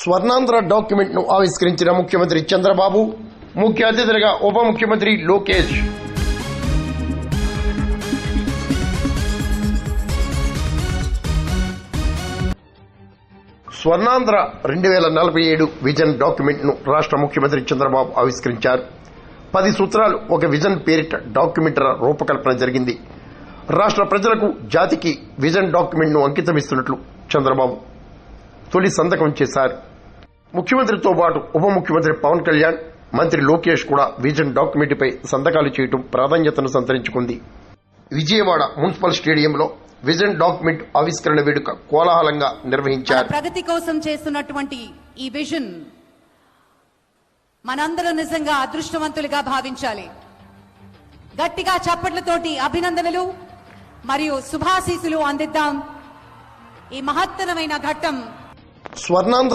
Swarnandhra document ను ఆవిష్కరించిన ముఖ్యమంత్రి చంద్రబాబు, ముఖ్య అతిథులుగా ఉప ముఖ్యమంత్రి లోకేష్. స్వర్ణాంధ్ర 2047 విజన్ డాక్యుమెంట్ ను రాష్ట్ర ముఖ్యమంత్రి చంద్రబాబు ఆవిష్కరించారు. 10 సూత్రాలు ఒక విజన్ పేరిట డాక్యుమెంట్ రూపకల్పన జరిగింది. రాష్ట్ర ప్రజలకు, జాతికి విజన్ డాక్యుమెంట్ ను అంకితమిస్తున్నట్లు చంద్రబాబు తొలి సంతకం చేశారు. ముఖ్యమంత్రితో పాటు ఉప ముఖ్యమంత్రి పవన్ కళ్యాణ్, మంత్రి లోకేష్ కూడా విజన్ డాక్యుమెంట్ పై సంతకాలు చేయడం ప్రాధాన్యతను సంతరించుకుంది. విజయవాడ మున్సిపల్ స్టేడియంలో విజన్ డాక్యుమెంట్ ఆవిష్కరణ వేడుక కోలాహలంగా నిర్వహించారు. ప్రగతి కోసం చేస్తున్నటువంటి ఈ విజన్ మనందరం నిజంగా అదృష్టవంతులుగా భావించాలి. గట్టిగా చప్పట్లతోటి అభినందనలు మరియు శుభాశీసులు అందిద్దాం. ఈ మహత్తరమైన ఘట్టం స్వర్ణాంధ్ర